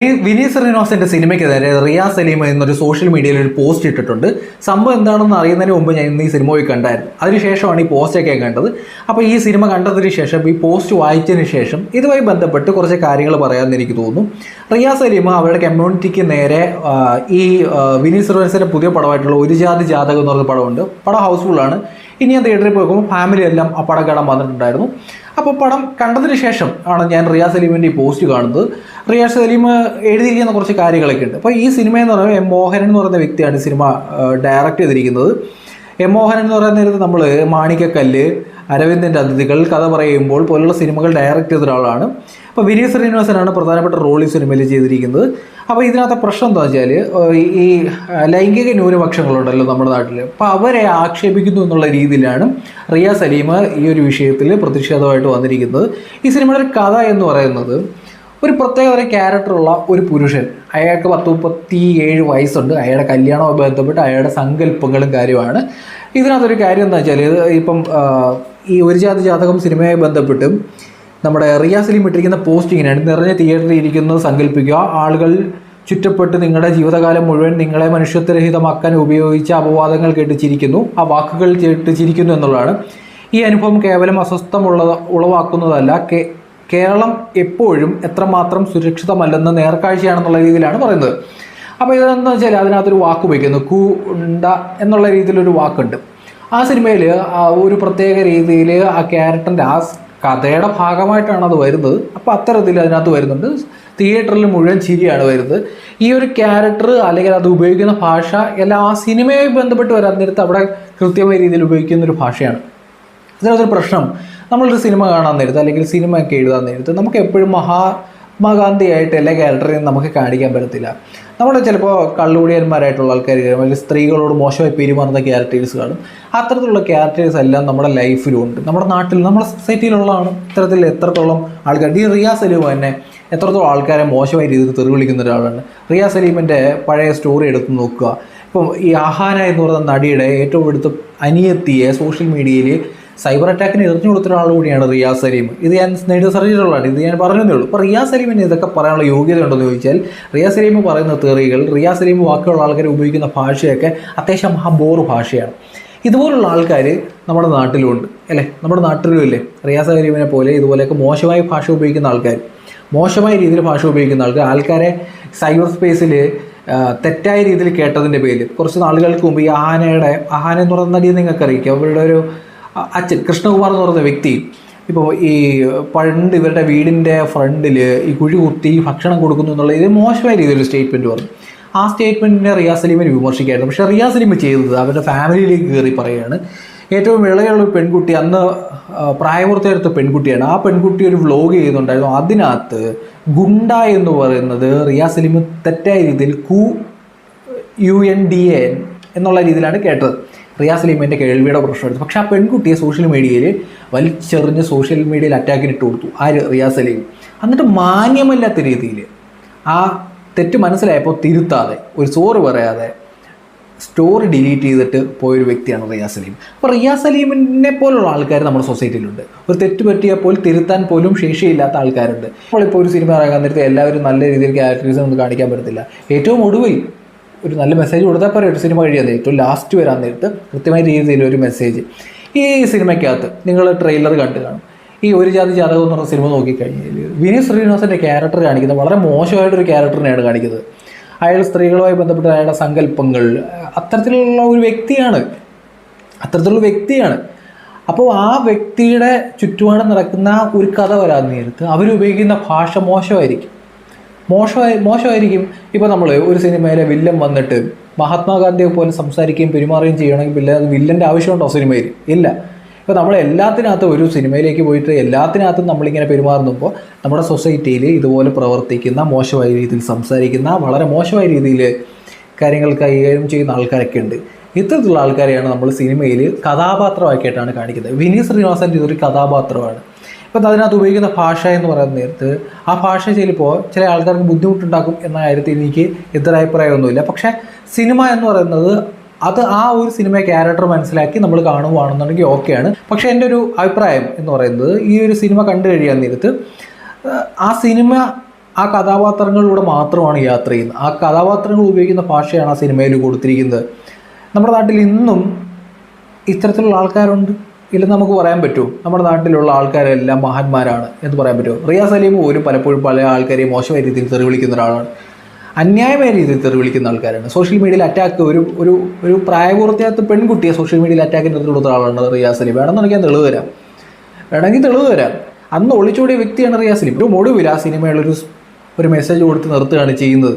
വിനീത് ശ്രീനിവാസന്റെ സിനിമയ്ക്കെതിരെ റിയാസ് സലീം എന്നൊരു സോഷ്യൽ മീഡിയയിൽ ഒരു പോസ്റ്റ് ഇട്ടിട്ടുണ്ട്. സംഭവം എന്താണെന്ന് അറിയുന്നതിന് മുമ്പ് ഞാൻ ഇന്ന് ഈ സിനിമ പോയി കണ്ടായിരുന്നു. അതിനുശേഷമാണ് ഈ പോസ്റ്റൊക്കെ കണ്ടത്. അപ്പോൾ ഈ സിനിമ കണ്ടതിന് ശേഷം, ഈ പോസ്റ്റ് വായിച്ചതിന് ശേഷം ഇതുമായി ബന്ധപ്പെട്ട് കുറച്ച് കാര്യങ്ങൾ പറയാമെന്ന് എനിക്ക് തോന്നുന്നു. റിയാസ് സലീം അവരുടെ കമ്മ്യൂണിറ്റിക്ക് നേരെ ഈ വിനീത് ശ്രീനിവാസന്റെ പുതിയ പടമായിട്ടുള്ള ഒരു ജാതി ജാതകം എന്ന് പറഞ്ഞ പടമുണ്ട്. പടം ഹൗസ്ഫുള്ളാണ്. ഇനി ഞാൻ തിയേറ്ററിൽ പോയി നോക്കുമ്പോൾ ഫാമിലി എല്ലാം ആ പടം കാണാൻ വന്നിട്ടുണ്ടായിരുന്നു. അപ്പോൾ പടം കണ്ടതിന് ശേഷം ആണ് ഞാൻ റിയാസ് സലീമിൻ്റെ ഈ പോസ്റ്റ് കാണുന്നത്. റിയാസ് സലീം എഴുതിയിരിക്കുന്ന കുറച്ച് കാര്യങ്ങളൊക്കെ ഉണ്ട്. അപ്പോൾ ഈ സിനിമ എന്ന് പറയുന്നത് എം മോഹനൻ എന്ന് പറയുന്ന വ്യക്തിയാണ് ഈ സിനിമ ഡയറക്റ്റ് ചെയ്തിരിക്കുന്നത്. എം മോഹനൻ എന്ന് പറയുന്ന നേരത്ത് നമ്മൾ മാണിക്കക്കല്ല്, അരവിന്ദൻ്റെ അതിഥികൾ, കഥ പറയുമ്പോൾ പോലുള്ള സിനിമകൾ ഡയറക്റ്റ് ചെയ്ത ഒരാളാണ്. അപ്പോൾ വിനീത് ശ്രീനിവാസനാണ് പ്രധാനപ്പെട്ട റോൾ ഈ സിനിമയിൽ ചെയ്തിരിക്കുന്നത്. അപ്പോൾ ഇതിനകത്തെ പ്രശ്നം എന്താ വെച്ചാൽ, ഈ ലൈംഗിക ന്യൂനപക്ഷങ്ങളുണ്ടല്ലോ നമ്മുടെ നാട്ടിൽ, അപ്പോൾ അവരെ ആക്ഷേപിക്കുന്നു എന്നുള്ള രീതിയിലാണ് റിയാസ് സലീം ഈ ഒരു വിഷയത്തിൽ പ്രതിഷേധമായിട്ട് വന്നിരിക്കുന്നത്. ഈ സിനിമയുടെ ഒരു കഥ എന്ന് പറയുന്നത്, ഒരു പ്രത്യേക ഒരു ക്യാരക്ടറുള്ള ഒരു പുരുഷൻ, അയാൾക്ക് 37 വയസ്സുണ്ട്. അയാളുടെ കല്യാണവുമായി ബന്ധപ്പെട്ട് അയാളുടെ സങ്കല്പങ്ങളും കാര്യമാണ്. ഇതിനകത്തൊരു കാര്യം എന്താ വെച്ചാൽ, ഇപ്പം ഈ ഒരു ജാതി ജാതകം സിനിമയുമായി ബന്ധപ്പെട്ട് നമ്മുടെ റിയാസ് സലീം ഇട്ടിരിക്കുന്ന പോസ്റ്റ് ഇങ്ങനെയാണ്: നിറഞ്ഞ തിയേറ്ററിൽ ഇരിക്കുന്നത് സങ്കല്പിക്കുക, ആളുകൾ ചുറ്റപ്പെട്ട് നിങ്ങളുടെ ജീവിതകാലം മുഴുവൻ നിങ്ങളെ മനുഷ്യത്വരഹിതമാക്കാൻ ഉപയോഗിച്ച അപവാദങ്ങൾ കേട്ട് ചിരിക്കുന്നു, ആ വാക്കുകൾ കേട്ട് ചിരിക്കുന്നു എന്നുള്ളതാണ്. ഈ അനുഭവം കേവലം ഉളവാക്കുന്നതല്ല, കേരളം എപ്പോഴും എത്രമാത്രം സുരക്ഷിതമല്ലെന്ന് നേർക്കാഴ്ചയാണെന്നുള്ള രീതിയിലാണ് പറയുന്നത്. അപ്പോൾ ഇതെന്താ വെച്ചാൽ, അതിനകത്തൊരു വാക്ക് ഉപയോഗിക്കുന്നു, കുണ്ട എന്നുള്ള രീതിയിലൊരു വാക്കുണ്ട്. ആ സിനിമയിൽ ഒരു പ്രത്യേക രീതിയിൽ ആ ക്യാരക്ടറിൻ്റെ ആ കഥയുടെ ഭാഗമായിട്ടാണ് അത് വരുന്നത്. അപ്പോൾ അത്തരത്തിൽ അതിനകത്ത് വരുന്നുണ്ട്. തിയേറ്ററിൽ മുഴുവൻ ചിരിയാണ് വരുന്നത്. ഈ ഒരു ക്യാരക്ടർ അല്ലെങ്കിൽ അത് ഉപയോഗിക്കുന്ന ഭാഷ എല്ലാം ആ സിനിമയുമായി ബന്ധപ്പെട്ട് വരാൻ നേരത്ത് അവിടെ കൃത്യമായ രീതിയിൽ ഉപയോഗിക്കുന്നൊരു ഭാഷയാണ്. ഇതിനകത്തൊരു പ്രശ്നം, നമ്മളൊരു സിനിമ കാണാൻ നേരത്ത് അല്ലെങ്കിൽ സിനിമയൊക്കെ എഴുതാൻ നേരത്ത് നമുക്ക് എപ്പോഴും മഹാത്മാഗാന്ധിയായിട്ട് എല്ലാ ക്യാരക്ടറെയും നമുക്ക് കാണിക്കാൻ പറ്റത്തില്ല. നമ്മൾ ചിലപ്പോൾ കള്ളുകൂടിയന്മാരായിട്ടുള്ള ആൾക്കാർ, അല്ലെങ്കിൽ സ്ത്രീകളോട് മോശമായി പെരുമാറുന്ന ക്യാരക്ടേഴ്സ് കാണും. അത്തരത്തിലുള്ള ക്യാരക്ടേഴ്സ് എല്ലാം നമ്മുടെ ലൈഫിലുണ്ട്, നമ്മുടെ നാട്ടിൽ, നമ്മുടെ സൊസൈറ്റിയിലുള്ളതാണ്. ഇത്തരത്തിൽ എത്രത്തോളം ആൾക്കാർ, ഈ റിയാസ് സലീം തന്നെ എത്രത്തോളം ആൾക്കാരെ മോശമായ രീതിയിൽ തെറി വിളിക്കുന്ന ഒരാളാണ്. റിയാസ് സലീമിൻ്റെ പഴയ സ്റ്റോറി എടുത്ത് നോക്കുക. ഇപ്പം ഈ അഹാന എന്ന് പറയുന്ന നടിയുടെ ഏറ്റവും അടുത്ത് അനിയത്തിയെ സോഷ്യൽ മീഡിയയിൽ സൈബർ അറ്റാക്കിന് എറിഞ്ഞു കൊടുത്ത ഒരാൾ കൂടിയാണ് റിയാസ് സലീം. ഇത് ഞാൻ സെർച്ചിട്ടുള്ളതാണ്, ഇത് ഞാൻ പറഞ്ഞതേ ഉള്ളൂ. അപ്പോൾ റിയാസ് സലീമിന് ഇതൊക്കെ പറയാനുള്ള യോഗ്യത ഉണ്ടെന്ന് ചോദിച്ചാൽ, റിയാസ് സലീം പറയുന്ന തെറികൾ, റിയാസ് സലീം ബാക്കിയുള്ള ആൾക്കാർ ഉപയോഗിക്കുന്ന ഭാഷയൊക്കെ അത്യാവശ്യം ബോറ് ഭാഷയാണ്. ഇതുപോലുള്ള ആൾക്കാർ നമ്മുടെ നാട്ടിലുണ്ട് അല്ലേ, നമ്മുടെ നാട്ടിലും ഇല്ലേ. റിയാസ് സലീമിനെ പോലെ ഇതുപോലെയൊക്കെ മോശമായ ഭാഷ ഉപയോഗിക്കുന്ന ആൾക്കാർ, മോശമായ രീതിയിൽ ഭാഷ ഉപയോഗിക്കുന്ന ആൾക്കാരെ സൈബർ സ്പേസിൽ തെറ്റായ രീതിയിൽ കേട്ടതിൻ്റെ പേരിൽ കുറച്ച് നാളുകൾക്ക് മുമ്പ് ഈ അഹാന എന്ന് പറയുന്ന നടിയെ നിങ്ങൾക്ക് അറിയിക്കും. അവരുടെ ഒരു അച്ഛൻ കൃഷ്ണകുമാർ എന്ന് പറയുന്ന വ്യക്തി ഇപ്പോൾ ഈ പണ്ട് ഇവരുടെ വീടിൻ്റെ ഫ്രണ്ടിൽ ഈ കുഴി കുത്തി ഭക്ഷണം കൊടുക്കുന്നു എന്നുള്ള ഇത് മോശമായ രീതിയിൽ സ്റ്റേറ്റ്മെൻറ്റ് പറഞ്ഞു. ആ സ്റ്റേറ്റ്മെൻറ്റിനെ റിയാസ് സലീമിനെ വിമർശിക്കായിരുന്നു. പക്ഷേ റിയാസ് സലീം ചെയ്തത് അവരുടെ ഫാമിലിയിലേക്ക് കയറി പറയുകയാണ്. ഏറ്റവും ഇളയുള്ള ഒരു പെൺകുട്ടി, അന്ന് പ്രായപൂർത്തിയെടുത്ത പെൺകുട്ടിയാണ്. ആ പെൺകുട്ടി ഒരു വ്ലോഗ് ചെയ്യുന്നുണ്ടായിരുന്നു. അതിനകത്ത് ഗുണ്ട എന്ന് പറയുന്നത് റിയാസ് സലീം തെറ്റായ രീതിയിൽ UNDA എന്നുള്ള രീതിയിലാണ് കേട്ടത്. റിയാസ് സലീമിൻ്റെ കേൾവിയുടെ പ്രശ്നമെടുത്തു. പക്ഷേ ആ പെൺകുട്ടിയെ സോഷ്യൽ മീഡിയയിൽ വലിച്ചെറിഞ്ഞ് സോഷ്യൽ മീഡിയയിൽ അറ്റാക്കിനിട്ട് കൊടുത്തു റിയാസ് സലീം. എന്നിട്ട് മാന്യമല്ലാത്ത രീതിയിൽ ആ തെറ്റ് മനസ്സിലായപ്പോൾ തിരുത്താതെ, ഒരു സോറി പറയാതെ സ്റ്റോറി ഡിലീറ്റ് ചെയ്തിട്ട് പോയൊരു വ്യക്തിയാണ് റിയാസ് സലീം. അപ്പോൾ റിയാസ് സലീമിനെ പോലുള്ള ആൾക്കാർ നമ്മുടെ സൊസൈറ്റിയിലുണ്ട്. ഒരു തെറ്റ് പറ്റിയപ്പോൾ തിരുത്താൻ പോലും ശേഷിയില്ലാത്ത ആൾക്കാരുണ്ട്. നമ്മളിപ്പോൾ ഒരു സിനിമ ഇറങ്ങാൻ നേരത്തെ എല്ലാവരും നല്ല രീതിയിൽ ക്യാരക്ടേഴ്സ് ഒന്നും കാണിക്കാൻ പറ്റത്തില്ല. ഏറ്റവും ഒടുവിൽ ഒരു നല്ല മെസ്സേജ് കൊടുത്താൽ പറയും, ഒരു സിനിമ കഴിയാൻ ഏറ്റവും ലാസ്റ്റ് വരാൻ നേരത്ത് കൃത്യമായ രീതിയിൽ ഒരു മെസ്സേജ്. ഈ സിനിമയ്ക്കകത്ത് നിങ്ങൾ ട്രെയിലർ കണ്ടു കാണും. ഈ ഒരു ജാതി ജാതകം എന്ന് പറഞ്ഞ സിനിമ നോക്കിക്കഴിഞ്ഞാൽ വിനീത് ശ്രീനിവാസൻ്റെ ക്യാരക്ടർ കാണിക്കുന്നത് വളരെ മോശമായിട്ടൊരു ക്യാരക്ടറിനെയാണ് കാണിക്കുന്നത്. അയാൾ സ്ത്രീകളുമായി ബന്ധപ്പെട്ട അയാളുടെ സങ്കല്പങ്ങൾ, അത്തരത്തിലുള്ള ഒരു വ്യക്തിയാണ്. അപ്പോൾ ആ വ്യക്തിയുടെ ചുറ്റുപാട് നടക്കുന്ന ഒരു കഥ വരാൻ നേരത്ത് അവരുപയോഗിക്കുന്ന ഭാഷ മോശമായിരിക്കും. ഇപ്പോൾ നമ്മൾ ഒരു സിനിമയിലെ വില്ലൻ വന്നിട്ട് മഹാത്മാഗാന്ധിയെ പോലെ സംസാരിക്കുകയും പെരുമാറുകയും ചെയ്യണമെങ്കിൽ അത് വില്ലൻ്റെ ആവശ്യമുണ്ടോ സിനിമയിൽ? ഇല്ല. ഇപ്പോൾ നമ്മൾ എല്ലാത്തിനകത്തും ഒരു സിനിമയിലേക്ക് പോയിട്ട് എല്ലാത്തിനകത്തും നമ്മളിങ്ങനെ പെരുമാറുമ്പോൾ നമ്മുടെ സൊസൈറ്റിയിൽ ഇതുപോലെ പ്രവർത്തിക്കുന്ന, മോശമായ രീതിയിൽ സംസാരിക്കുന്ന, വളരെ മോശമായ രീതിയിൽ കാര്യങ്ങൾ കൈകാര്യം ചെയ്യുന്ന ആൾക്കാരൊക്കെ ഉണ്ട്. ഇത്തരത്തിലുള്ള ആൾക്കാരെയാണ് നമ്മൾ സിനിമയിൽ കഥാപാത്രമാക്കിയിട്ടാണ് കാണിക്കുന്നത്. വിനീത് ശ്രീനിവാസൻ്റെ ഇതൊരു കഥാപാത്രമാണ്. ഇപ്പം അതിനകത്ത് ഉപയോഗിക്കുന്ന ഭാഷ എന്ന് പറയുന്ന നേരത്ത് ആ ഭാഷ ചിലപ്പോൾ ചില ആൾക്കാർക്ക് ബുദ്ധിമുട്ടുണ്ടാക്കും എന്ന കാര്യത്തിൽ എനിക്ക് എതിരഭിപ്രായമൊന്നുമില്ല. പക്ഷേ സിനിമ എന്ന് പറയുന്നത് അത് ആ ഒരു സിനിമ ക്യാരക്ടർ മനസ്സിലാക്കി നമ്മൾ കാണുകയാണെന്നുണ്ടെങ്കിൽ ഓക്കെയാണ്. പക്ഷേ എൻ്റെ ഒരു അഭിപ്രായം എന്ന് പറയുന്നത്, ഈ ഒരു സിനിമ കണ്ടു കഴിയാൻ നേരത്ത് ആ സിനിമ ആ കഥാപാത്രങ്ങളിലൂടെ മാത്രമാണ് യാത്ര ചെയ്യുന്നത്. ആ കഥാപാത്രങ്ങൾ ഉപയോഗിക്കുന്ന ഭാഷയാണ് ആ സിനിമയിൽ കൊടുത്തിരിക്കുന്നത്. നമ്മുടെ നാട്ടിൽ ഇന്നും ഇത്തരത്തിലുള്ള ആൾക്കാരുണ്ട്, ഇല്ലെന്ന് നമുക്ക് പറയാൻ പറ്റുമോ? നമ്മുടെ നാട്ടിലുള്ള ആൾക്കാരെല്ലാം മഹാന്മാരാണ് എന്ന് പറയാൻ പറ്റുമോ? റിയാസ് സലീം പോലും പലപ്പോഴും പല ആൾക്കാരെയും മോശമായ രീതിയിൽ തെറി വിളിക്കുന്ന ഒരാളാണ്, അന്യായമായ രീതിയിൽ തെറി വിളിക്കുന്ന ആൾക്കാരാണ്. സോഷ്യൽ മീഡിയയിൽ അറ്റാക്ക് ഒരു പ്രായപൂർത്തിയാത്ത പെൺകുട്ടിയെ സോഷ്യൽ മീഡിയയിൽ അറ്റാക്കിൻ്റെ കൊടുത്ത ആളാണ് റിയാസ് സലീം. വേണമെന്നുണ്ടെങ്കിൽ ഞാൻ വേണമെങ്കിൽ തെളിവ് തരാം. അന്ന് ഒളിച്ചോടിയ വ്യക്തിയാണ് റിയാസ് സലീം. ഒരു ഒടുവിൽ ആ സിനിമയുള്ളൊരു മെസ്സേജ് കൊടുത്ത് നിർത്തുകയാണ് ചെയ്യുന്നത്.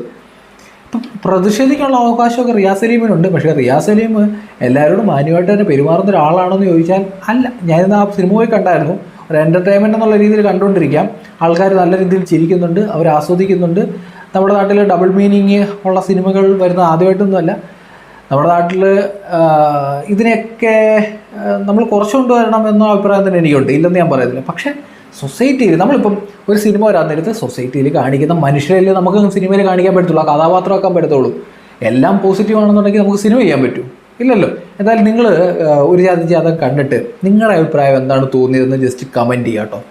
ഇപ്പം പ്രതിഷേധിക്കാനുള്ള അവകാശമൊക്കെ റിയാസ് സലീമിനുണ്ട്. പക്ഷേ റിയാസ് സലീം എല്ലാവരോടും മാന്യമായിട്ട് തന്നെ പെരുമാറുന്ന ഒരാളാണെന്ന് ചോദിച്ചാൽ അല്ല. ഞാനിന്ന് ആ സിനിമ പോയി കണ്ടായിരുന്നു. ഒരു എൻ്റർടൈൻമെൻറ്റ് എന്നുള്ള രീതിയിൽ കണ്ടുകൊണ്ടിരിക്കാം. ആൾക്കാർ നല്ല രീതിയിൽ ചിരിക്കുന്നുണ്ട്, അവർ ആസ്വദിക്കുന്നുണ്ട്. നമ്മുടെ നാട്ടിൽ ഡബിൾ മീനിങ് ഉള്ള സിനിമകൾ വരുന്ന ആദ്യമായിട്ടൊന്നുമല്ല. നമ്മുടെ നാട്ടിൽ ഇതിനെയൊക്കെ നമ്മൾ കുറച്ച് കൊണ്ടുവരണം എന്ന അഭിപ്രായം തന്നെ എനിക്കുണ്ട്, ഇല്ലെന്ന് ഞാൻ പറയുന്നില്ല. പക്ഷേ സൊസൈറ്റിയിൽ നമ്മളിപ്പം ഒരു സിനിമ വരാൻ നേരത്ത് സൊസൈറ്റിയിൽ കാണിക്കുന്ന മനുഷ്യരല്ലേ നമുക്ക് സിനിമയിൽ കാണിക്കാൻ പറ്റത്തുള്ളൂ, ആ കഥാപാത്രമാക്കാൻ പറ്റത്തുള്ളൂ. എല്ലാം പോസിറ്റീവ് ആണെന്നുണ്ടെങ്കിൽ നമുക്ക് സിനിമ ചെയ്യാൻ പറ്റും? ഇല്ലല്ലോ. എന്തായാലും നിങ്ങൾ ഒരു ജാതകം കണ്ടിട്ട് നിങ്ങളുടെ അഭിപ്രായം എന്താണ് തോന്നിയതെന്ന് ജസ്റ്റ് കമൻറ്റ് ചെയ്യാം കേട്ടോ.